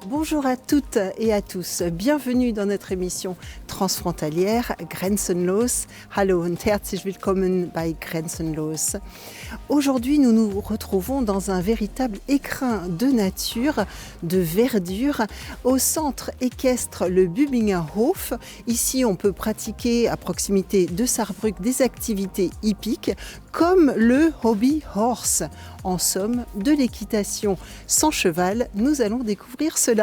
Bonjour à toutes et à tous. Bienvenue dans notre émission transfrontalière Grenzenlos. Hallo und herzlich willkommen bei Grenzenlos. Aujourd'hui, nous nous retrouvons dans un véritable écrin de nature, de verdure, au centre équestre le Bübingerhof. Ici, on peut pratiquer à proximité de Saarbrück des activités hippiques comme le hobby horse. En somme, de l'équitation sans cheval, nous allons découvrir cela.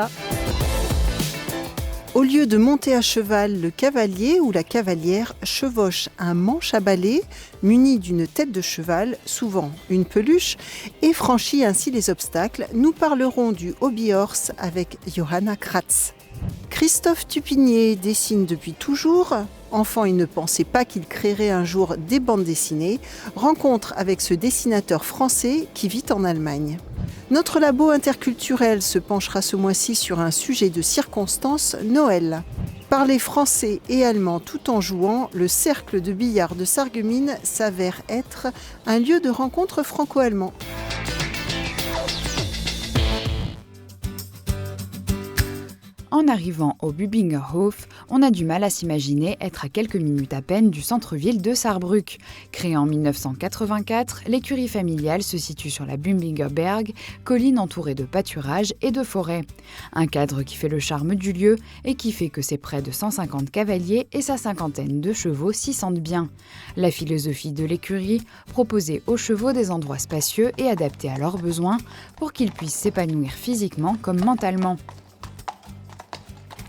Au lieu de monter à cheval, le cavalier ou la cavalière chevauche un manche à balai muni d'une tête de cheval, souvent une peluche, et franchit ainsi les obstacles. Nous parlerons du hobby horse avec Johanna Kratz. Christophe Tupinier dessine depuis toujours. Enfant, il ne pensait pas qu'il créerait un jour des bandes dessinées. Rencontre avec ce dessinateur français qui vit en Allemagne. Notre labo interculturel se penchera ce mois-ci sur un sujet de circonstance, Noël. Parler français et allemand tout en jouant, le cercle de billard de Sarreguemines s'avère être un lieu de rencontre franco-allemand. En arrivant au Bübingerhof, on a du mal à s'imaginer être à quelques minutes à peine du centre-ville de Saarbrück. Créée en 1984, l'écurie familiale se situe sur la Bübingerberg, colline entourée de pâturages et de forêts. Un cadre qui fait le charme du lieu et qui fait que ses près de 150 cavaliers et sa cinquantaine de chevaux s'y sentent bien. La philosophie de l'écurie, proposer aux chevaux des endroits spacieux et adaptés à leurs besoins pour qu'ils puissent s'épanouir physiquement comme mentalement.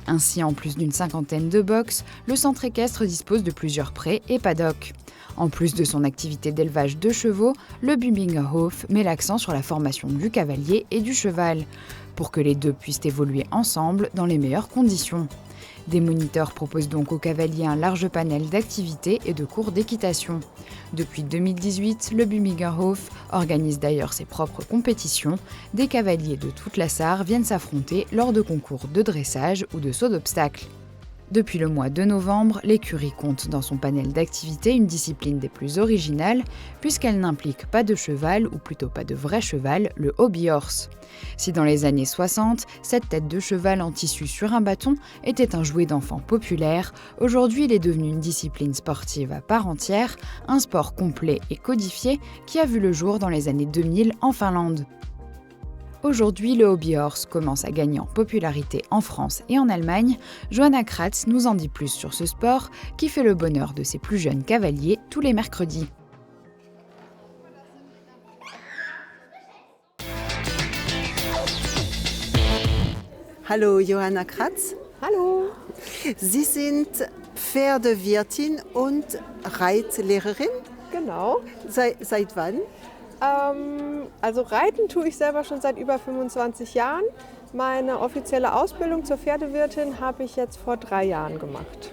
Ainsi, en plus d'une cinquantaine de box, le centre équestre dispose de plusieurs prés et paddocks. En plus de son activité d'élevage de chevaux, le Bübingerhof met l'accent sur la formation du cavalier et du cheval, pour que les deux puissent évoluer ensemble dans les meilleures conditions. Des moniteurs proposent donc aux cavaliers un large panel d'activités et de cours d'équitation. Depuis 2018, le Bübingerhof organise d'ailleurs ses propres compétitions. Des cavaliers de toute la Sarre viennent s'affronter lors de concours de dressage ou de saut d'obstacles. Depuis le mois de novembre, l'écurie compte dans son panel d'activités une discipline des plus originales, puisqu'elle n'implique pas de cheval, ou plutôt pas de vrai cheval, le hobby horse. Si dans les années 60, cette tête de cheval en tissu sur un bâton était un jouet d'enfant populaire, aujourd'hui il est devenu une discipline sportive à part entière, un sport complet et codifié qui a vu le jour dans les années 2000 en Finlande. Aujourd'hui, le hobby horse commence à gagner en popularité en France et en Allemagne. Johanna Kratz nous en dit plus sur ce sport qui fait le bonheur de ses plus jeunes cavaliers tous les mercredis. Hallo Johanna Kratz. Hallo. Sie sind Pferdewirtin und Reitlehrerin. Genau. Seit wann? Also reiten tue ich selber schon seit über 25 Jahren. Meine offizielle Ausbildung zur Pferdewirtin habe ich jetzt vor 3 Jahren gemacht.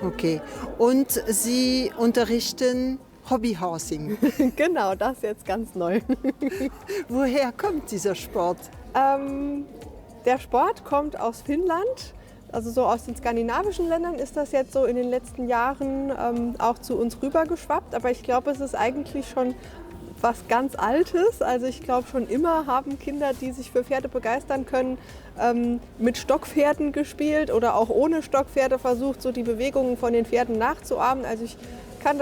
Okay. Und Sie unterrichten Hobbyhorsing. Genau, das ist jetzt ganz neu. Woher kommt dieser Sport? Der Sport kommt aus Finnland. Also so aus den skandinavischen Ländern ist das jetzt so in den letzten Jahren auch zu uns rübergeschwappt. Aber ich glaube, es ist eigentlich schon was ganz Altes. Also ich glaube, schon immer haben Kinder, die sich für Pferde begeistern können, mit Stockpferden gespielt oder auch ohne Stockpferde versucht, so die Bewegungen von den Pferden nachzuahmen. Also ich kenne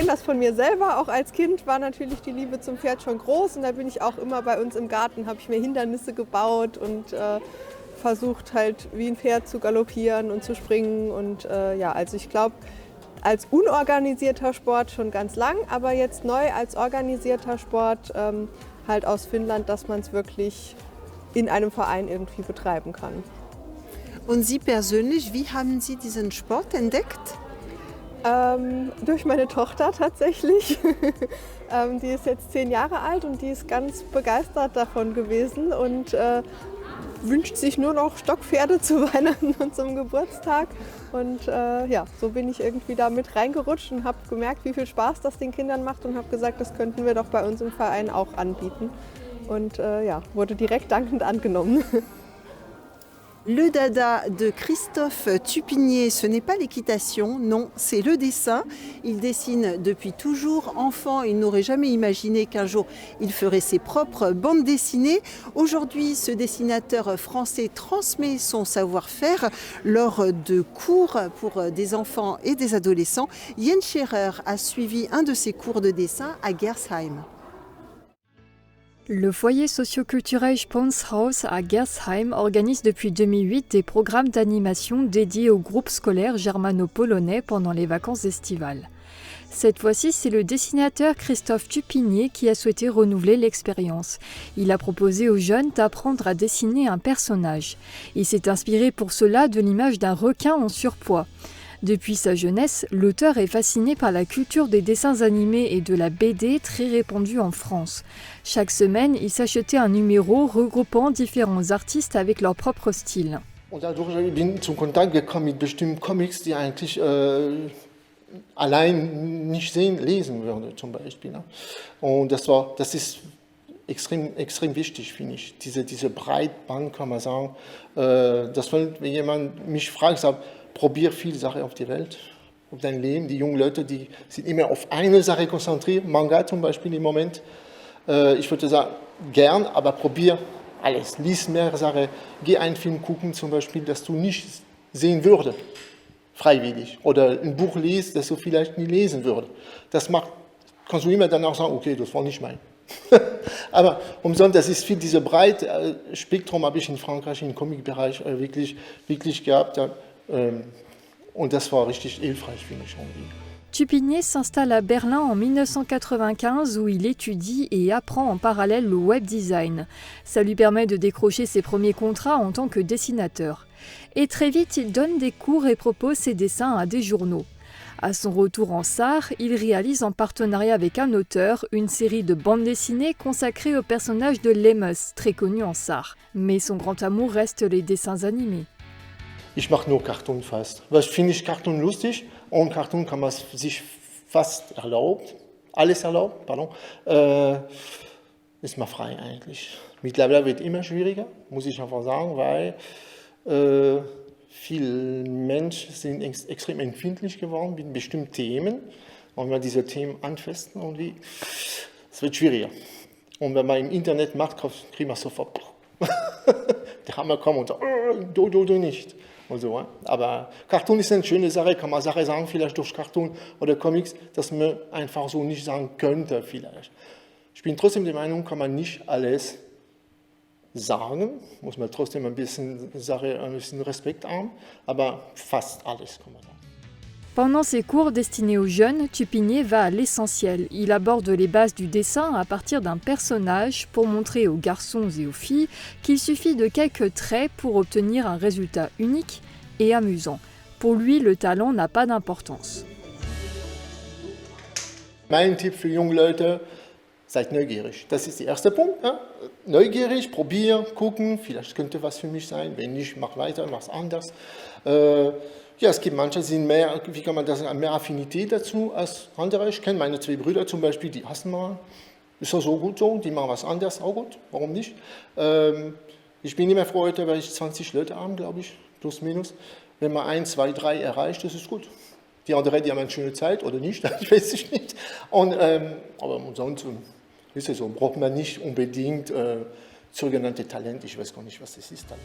das von mir selber. Auch als Kind war natürlich die Liebe zum Pferd schon groß. Und da bin ich auch immer bei uns im Garten, habe ich mir Hindernisse gebaut und versucht halt wie ein Pferd zu galoppieren und zu springen. Und also ich glaube, als unorganisierter Sport schon ganz lang, aber jetzt neu als organisierter Sport halt aus Finnland, dass man es wirklich in einem Verein irgendwie betreiben kann. Und Sie persönlich, wie haben Sie diesen Sport entdeckt? Durch meine Tochter tatsächlich. Die ist jetzt 10 Jahre alt und die ist ganz begeistert davon gewesen und wünscht sich nur noch Stockpferde zu Weihnachten und zum Geburtstag. Und so bin ich irgendwie da mit reingerutscht und habe gemerkt, wie viel Spaß das den Kindern macht und habe gesagt, das könnten wir doch bei uns im Verein auch anbieten. Und wurde direkt dankend angenommen. Le dada de Christophe Tupinier, ce n'est pas l'équitation, non, c'est le dessin. Il dessine depuis toujours. Enfant, il n'aurait jamais imaginé qu'un jour il ferait ses propres bandes dessinées. Aujourd'hui, ce dessinateur français transmet son savoir-faire lors de cours pour des enfants et des adolescents. Jens Scherer a suivi un de ses cours de dessin à Gersheim. Le foyer socio-culturel Sponshaus à Gersheim organise depuis 2008 des programmes d'animation dédiés aux groupes scolaires germano-polonais pendant les vacances estivales. Cette fois-ci, c'est le dessinateur Christophe Tupinier qui a souhaité renouveler l'expérience. Il a proposé aux jeunes d'apprendre à dessiner un personnage. Il s'est inspiré pour cela de l'image d'un requin en surpoids. Depuis sa jeunesse, l'auteur est fasciné par la culture des dessins animés et de la BD très répandue en France. Chaque semaine, il s'achetait un numéro regroupant différents artistes avec leur propre style. Und dadurch bin ich zum Kontakt gekommen mit bestimmten Comics, die eigentlich allein nicht lesen würde, zum Beispiel. Und das ist extrem wichtig, finde ich. Diese Breitband, kann man sagen. Dass wenn jemand mich fragt, sagt, probier viele Sachen auf die Welt, auf dein Leben. Die jungen Leute, die sind immer auf eine Sache konzentriert, Manga zum Beispiel im Moment. Ich würde sagen, gern, aber probier alles. Lies mehrere Sachen, geh einen Film gucken zum Beispiel, das du nicht sehen würdest, freiwillig. Oder ein Buch liest, das du vielleicht nie lesen würdest. Kannst du immer dann auch sagen, okay, das war nicht mein. Aber umsonst, das ist viel, diese breite Spektrum habe ich in Frankreich im Comicbereich wirklich gehabt. Und das war richtig hilfreich, finde ich. Tupinier s'installe à Berlin en 1995 où il étudie et apprend en parallèle le web design. Ça lui permet de décrocher ses premiers contrats en tant que dessinateur. Et très vite, il donne des cours et propose ses dessins à des journaux. À son retour en Sarre, il réalise en partenariat avec un auteur une série de bandes dessinées consacrées au personnage de Lemmes, très connu en Sarre. Mais son grand amour reste les dessins animés. Ich mache nur Cartoon fast. Was finde ich Cartoon lustig? Und Cartoon kann man sich fast alles erlaubt, ist man frei eigentlich. Mittlerweile wird es immer schwieriger, muss ich einfach sagen, weil viele Menschen sind extrem empfindlich geworden mit bestimmten Themen. Und wenn man diese Themen anfasst, es wird schwieriger. Und wenn man im Internet macht, kriegt man sofort der Hammer kommt und sagt, du nicht. Und so. Aber Cartoon ist eine schöne Sache, kann man Sachen sagen, vielleicht durch Cartoon oder Comics, dass man einfach so nicht sagen könnte vielleicht. Ich bin trotzdem der Meinung, kann man nicht alles sagen, muss man trotzdem ein bisschen Respekt haben, aber fast alles kann man sagen. Pendant ses cours destinés aux jeunes, Tupinier va à l'essentiel. Il aborde les bases du dessin à partir d'un personnage pour montrer aux garçons et aux filles qu'il suffit de quelques traits pour obtenir un résultat unique et amusant. Pour lui, le talent n'a pas d'importance. Mein Tipp für junge Leute, seid neugierig. Das ist der erste Punkt. Ja? Neugierig, probieren, gucken, vielleicht könnte was für mich sein. Wenn nicht, mach weiter, mach's anders. Ja, es gibt manche, die sind mehr, wie kann man das sagen, mehr Affinität dazu als andere. Ich kenne meine zwei Brüder zum Beispiel, die hassen mal. Ist das so gut so? Die machen was anderes, auch gut. Warum nicht? Ich bin immer froh heute, weil ich 20 Leute habe, glaube ich, plus minus. Wenn man 1, 2, 3 erreicht, das ist gut. Die anderen, die haben eine schöne Zeit oder nicht, ich weiß es nicht. Aber ansonsten ist es so, braucht man nicht unbedingt sogenannte Talent. Ich weiß gar nicht, was das ist, Talent.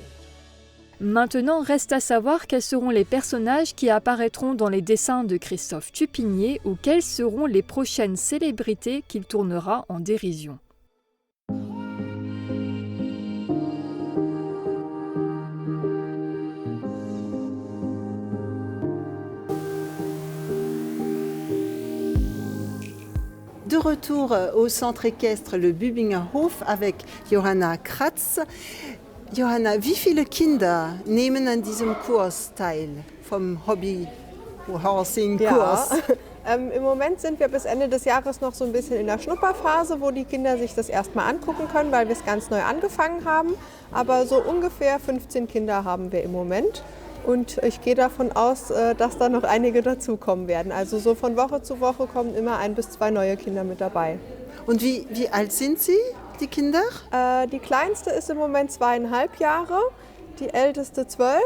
Maintenant, reste à savoir quels seront les personnages qui apparaîtront dans les dessins de Christophe Tupinier ou quelles seront les prochaines célébrités qu'il tournera en dérision. De retour au centre équestre, le Bübingerhof, avec Johanna Kratz. Johanna, wie viele Kinder nehmen an diesem Kurs teil, vom Hobby-Horsing-Kurs? Ja, im Moment sind wir bis Ende des Jahres noch so ein bisschen in der Schnupperphase, wo die Kinder sich das erstmal angucken können, weil wir es ganz neu angefangen haben. Aber so ungefähr 15 Kinder haben wir im Moment. Und ich gehe davon aus, dass da noch einige dazukommen werden. Also so von Woche zu Woche kommen immer 1 bis 2 neue Kinder mit dabei. Und wie alt sind sie, die Kinder? Die kleinste ist im Moment 2,5 Jahre. die älteste 12.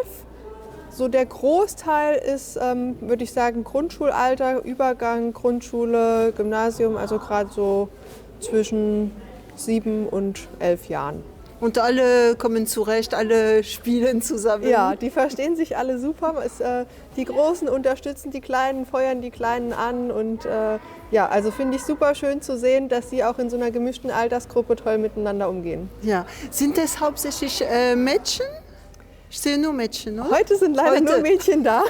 So der Großteil ist, würde ich sagen, Grundschulalter, Übergang, Grundschule, Gymnasium, also gerade so zwischen 7 und 11 Jahren. Und alle kommen zurecht, alle spielen zusammen. Ja, die verstehen sich alle super. Die Großen unterstützen die Kleinen, feuern die Kleinen an. Und ja, also finde ich super schön zu sehen, dass sie auch in so einer gemischten Altersgruppe toll miteinander umgehen. Ja. Sind es hauptsächlich Mädchen? Ich sehe nur Mädchen, oder? Heute sind leider nur Mädchen da.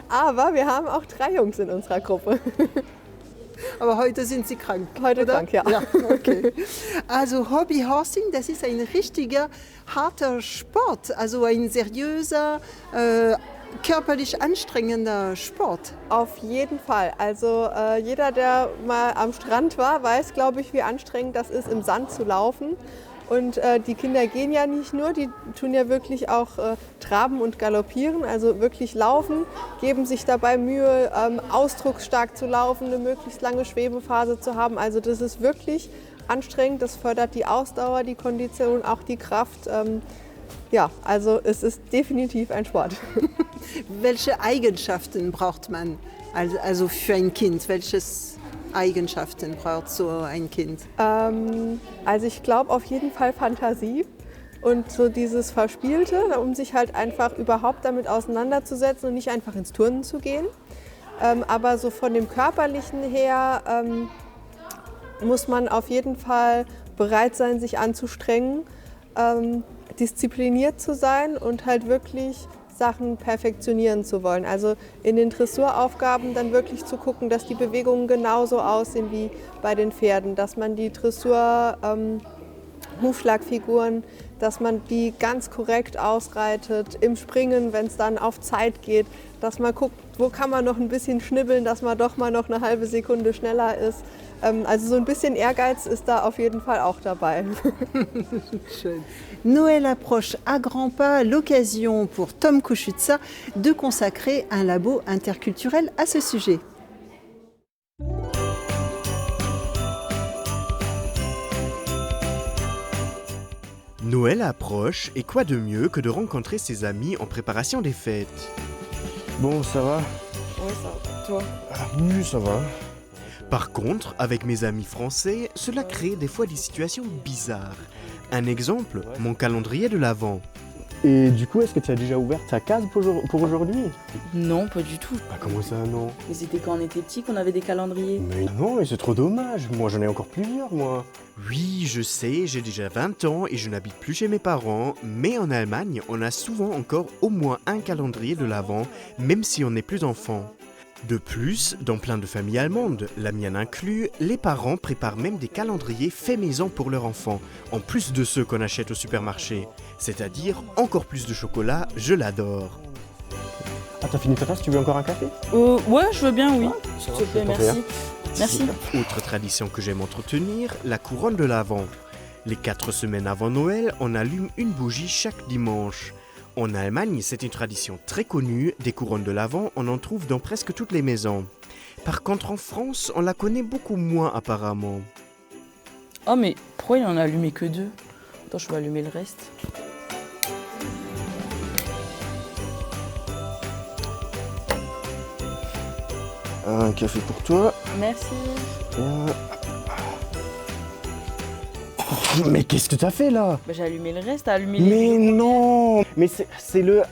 Aber wir haben auch 3 Jungs in unserer Gruppe. Aber heute sind sie krank. Heute oder? krank, ja. Ja, okay. Also Hobbyhorsing, das ist ein richtiger harter Sport, also ein seriöser, körperlich anstrengender Sport. Auf jeden Fall. Also jeder, der mal am Strand war, weiß, glaube ich, wie anstrengend das ist, im Sand zu laufen. Und die Kinder gehen ja nicht nur, die tun ja wirklich auch traben und galoppieren, also wirklich laufen, geben sich dabei Mühe, ausdrucksstark zu laufen, eine möglichst lange Schwebephase zu haben. Also das ist wirklich anstrengend, das fördert die Ausdauer, die Kondition, auch die Kraft. Ja, also es ist definitiv ein Sport. Welche Eigenschaften braucht man also für ein Kind? Welches Eigenschaften braucht so ein Kind? Also ich glaube auf jeden Fall Fantasie und so dieses Verspielte, um sich halt einfach überhaupt damit auseinanderzusetzen und nicht einfach ins Turnen zu gehen. Aber so von dem Körperlichen her muss man auf jeden Fall bereit sein, sich anzustrengen, diszipliniert zu sein und halt wirklich Sachen perfektionieren zu wollen. Also in den Dressuraufgaben dann wirklich zu gucken, dass die Bewegungen genauso aussehen wie bei den Pferden, dass man die Dressur-Hufschlagfiguren, dass man die ganz korrekt ausreitet, im Springen, wenn es dann auf Zeit geht, dass man guckt, wo kann man noch ein bisschen schnibbeln, dass man doch mal noch eine halbe Sekunde schneller ist. Also so ein bisschen Ehrgeiz ist da auf jeden Fall auch dabei. Schön. Noël approche à grands pas, l'occasion pour Tom Koschutza de consacrer un labo interculturel à ce sujet. Noël approche et quoi de mieux que de rencontrer ses amis en préparation des fêtes. Bon, ça va? Oui, ça va. Toi? Oui, ça va. Par contre, avec mes amis français, cela crée des fois des situations bizarres. Un exemple, mon calendrier de l'Avent. Et du coup, est-ce que tu as déjà ouvert ta case pour aujourd'hui? Non, pas du tout. Bah comment ça, non? Mais c'était quand on était petit qu'on avait des calendriers. Mais non, mais c'est trop dommage. Moi, j'en ai encore plusieurs, moi. Oui, je sais, j'ai déjà 20 ans et je n'habite plus chez mes parents, mais en Allemagne, on a souvent encore au moins un calendrier de l'Avent, même si on n'est plus enfant. De plus, dans plein de familles allemandes, la mienne inclus, les parents préparent même des calendriers faits maison pour leurs enfants, en plus de ceux qu'on achète au supermarché. C'est-à-dire encore plus de chocolat, je l'adore. Ah, t'as fini ta tasse, tu veux encore un café? Ouais, je veux bien, oui. Ça S'il te plaît, va, merci. Merci. Autre tradition que j'aime entretenir, la couronne de l'Avent. Les 4 semaines avant Noël, on allume une bougie chaque dimanche. En Allemagne, c'est une tradition très connue, des couronnes de l'Avent, on en trouve dans presque toutes les maisons. Par contre, en France, on la connaît beaucoup moins apparemment. Oh, mais pourquoi il en a allumé que 2? Attends, je vais allumer le reste. Un café pour toi. Merci. Mais qu'est-ce que t'as fait là? Bah, j'ai allumé le reste, t'as allumé les... Mais non! Mais c'est le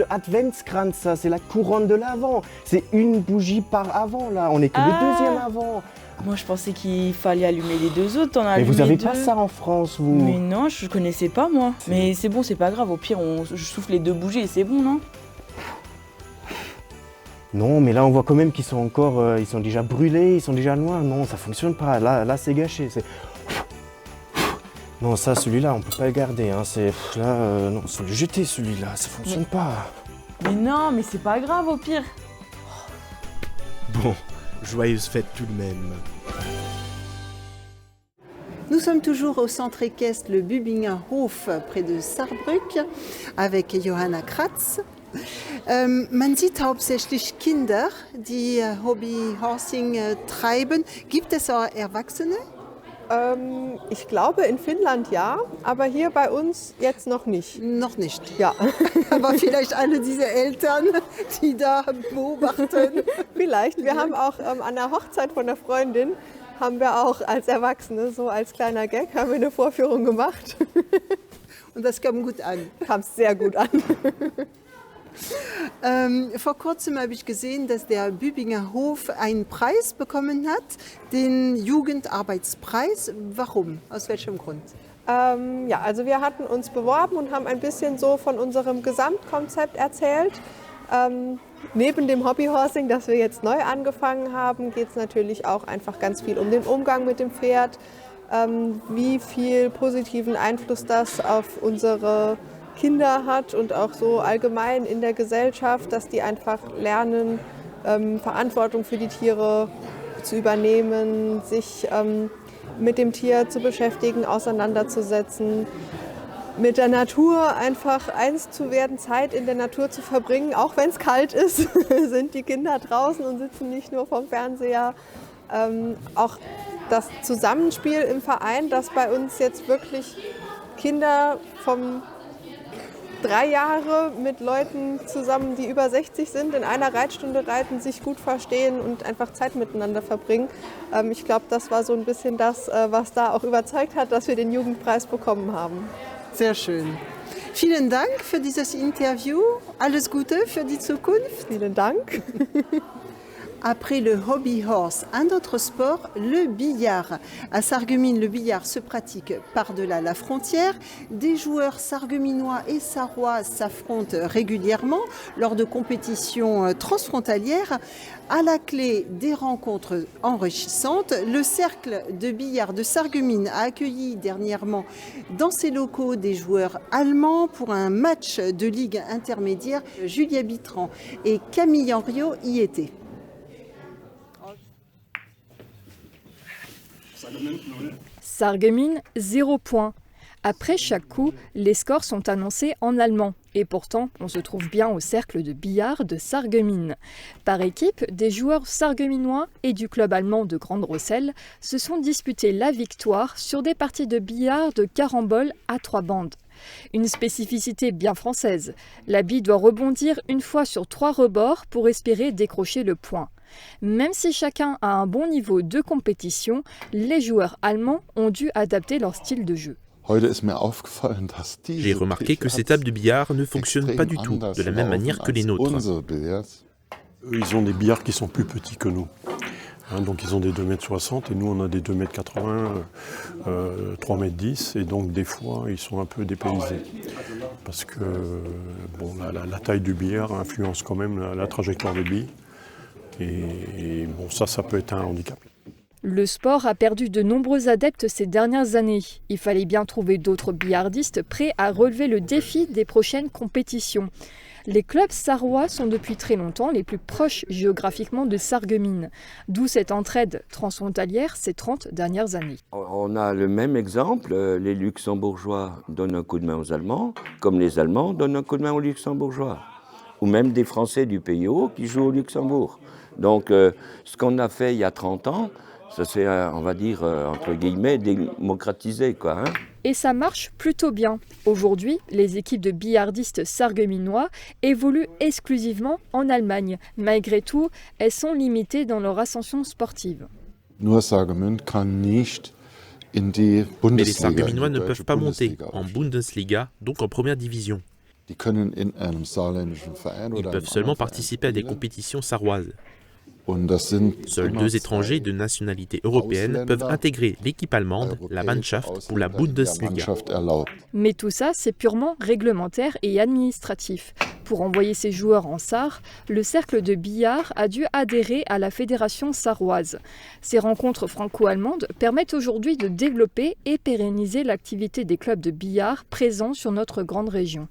Adventskranz, ça, c'est la couronne de l'Avent. C'est une bougie par avant là, on est que le deuxième avant. Moi, je pensais qu'il fallait allumer les 2 autres, t'en as Mais allumé vous avez 2. pas ça en France, vous? Mais non, je connaissais pas, moi. Mais c'est bon, c'est pas grave, au pire, je souffle les 2 bougies et c'est bon, non? Non, mais là on voit quand même qu'ils sont encore, ils sont déjà brûlés, ils sont déjà noirs. Non, ça fonctionne pas. Là c'est gâché. Non, ça, celui-là, on peut pas le garder. Hein. Non, faut le jeter celui-là. Ça fonctionne pas. Mais non, mais c'est pas grave, au pire. Bon, joyeuse fête tout de même. Nous sommes toujours au centre équestre, le Bübinger Hof, près de Saarbrück, avec Johanna Kratz. Man sieht hauptsächlich Kinder, die Hobbyhorsing treiben. Gibt es auch Erwachsene? Ich glaube in Finnland ja, aber hier bei uns jetzt noch nicht. Noch nicht. Ja, Aber vielleicht alle diese Eltern, die da beobachten. vielleicht. Wir haben auch an der Hochzeit von einer Freundin, haben wir auch als Erwachsene, so als kleiner Gag, haben wir eine Vorführung gemacht. Und das kam gut an. Kam sehr gut an. Vor kurzem habe ich gesehen, dass der Bübinger Hof einen Preis bekommen hat, den Jugendarbeitspreis. Warum? Aus welchem Grund? Ja, also wir hatten uns beworben und haben ein bisschen so von unserem Gesamtkonzept erzählt. Neben dem Hobbyhorsing, das wir jetzt neu angefangen haben, geht es natürlich auch einfach ganz viel um den Umgang mit dem Pferd, wie viel positiven Einfluss das auf unsere Kinder hat und auch so allgemein in der Gesellschaft, dass die einfach lernen, Verantwortung für die Tiere zu übernehmen, sich mit dem Tier zu beschäftigen, auseinanderzusetzen, mit der Natur einfach eins zu werden, Zeit in der Natur zu verbringen, auch wenn es kalt ist, sind die Kinder draußen und sitzen nicht nur vorm Fernseher. Auch das Zusammenspiel im Verein, dass bei uns jetzt wirklich Kinder vom 3 Jahre mit Leuten zusammen, die über 60 sind, in einer Reitstunde reiten, sich gut verstehen und einfach Zeit miteinander verbringen. Ich glaube, das war so ein bisschen das, was da auch überzeugt hat, dass wir den Jugendpreis bekommen haben. Sehr schön. Vielen Dank für dieses Interview. Alles Gute für die Zukunft. Vielen Dank. Après le hobby horse, un autre sport, le billard. À Sarreguemines, le billard se pratique par-delà la frontière. Des joueurs sarregueminois et sarrois s'affrontent régulièrement lors de compétitions transfrontalières. À la clé des rencontres enrichissantes, le cercle de billard de Sarreguemines a accueilli dernièrement dans ses locaux des joueurs allemands pour un match de ligue intermédiaire. Julia Bitran et Camille Henriot y étaient. Sarreguemines, 0 point. Après chaque coup, les scores sont annoncés en allemand. Et pourtant, on se trouve bien au cercle de billard de Sarreguemines. Par équipe, des joueurs sarregueminois et du club allemand de Grande-Rosselle se sont disputés la victoire sur des parties de billard de carambole à 3 bandes. Une spécificité bien française. La bille doit rebondir une fois sur 3 rebords pour espérer décrocher le point. Même si chacun a un bon niveau de compétition, les joueurs allemands ont dû adapter leur style de jeu. J'ai remarqué que ces tables de billard ne fonctionnent pas du tout de la même manière que les nôtres. Ils ont des billards qui sont plus petits que nous. Donc ils ont des 2,60 m et nous on a des 2,80 m, 3,10 m et donc des fois ils sont un peu dépaysés. Parce que bon, la taille du billard influence quand même la trajectoire des billes. Et bon, ça peut être un handicap. Le sport a perdu de nombreux adeptes ces dernières années. Il fallait bien trouver d'autres billardistes prêts à relever le défi des prochaines compétitions. Les clubs sarrois sont depuis très longtemps les plus proches géographiquement de Sarreguemines, d'où cette entraide transfrontalière ces 30 dernières années. On a le même exemple, les Luxembourgeois donnent un coup de main aux Allemands, comme les Allemands donnent un coup de main aux Luxembourgeois, ou même des Français du Pays Haut qui jouent au Luxembourg. Donc ce qu'on a fait il y a 30 ans, ça s'est, on va dire, entre guillemets, démocratisé, quoi. Et ça marche plutôt bien. Aujourd'hui, les équipes de billardistes sarregueminois évoluent exclusivement en Allemagne. Malgré tout, elles sont limitées dans leur ascension sportive. Mais les Sarregueminois ne peuvent pas monter en Bundesliga, donc en première division. Ils peuvent seulement participer à des compétitions sarroises. Seuls 2 étrangers de nationalité européenne peuvent intégrer l'équipe allemande, la Mannschaft ou la Bundesliga. Mais tout ça, c'est purement réglementaire et administratif. Pour envoyer ses joueurs en sarre, le cercle de billard a dû adhérer à la fédération sarroise. Ces rencontres franco-allemandes permettent aujourd'hui de développer et pérenniser l'activité des clubs de billard présents sur notre grande région.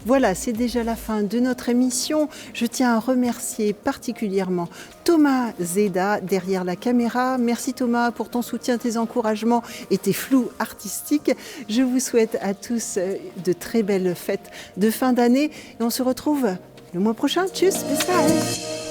Voilà, c'est déjà la fin de notre émission. Je tiens à remercier particulièrement Thomas Zeda derrière la caméra. Merci Thomas pour ton soutien, tes encouragements et tes flous artistiques. Je vous souhaite à tous de très belles fêtes de fin d'année et on se retrouve le mois prochain. Tchuss, bis bald.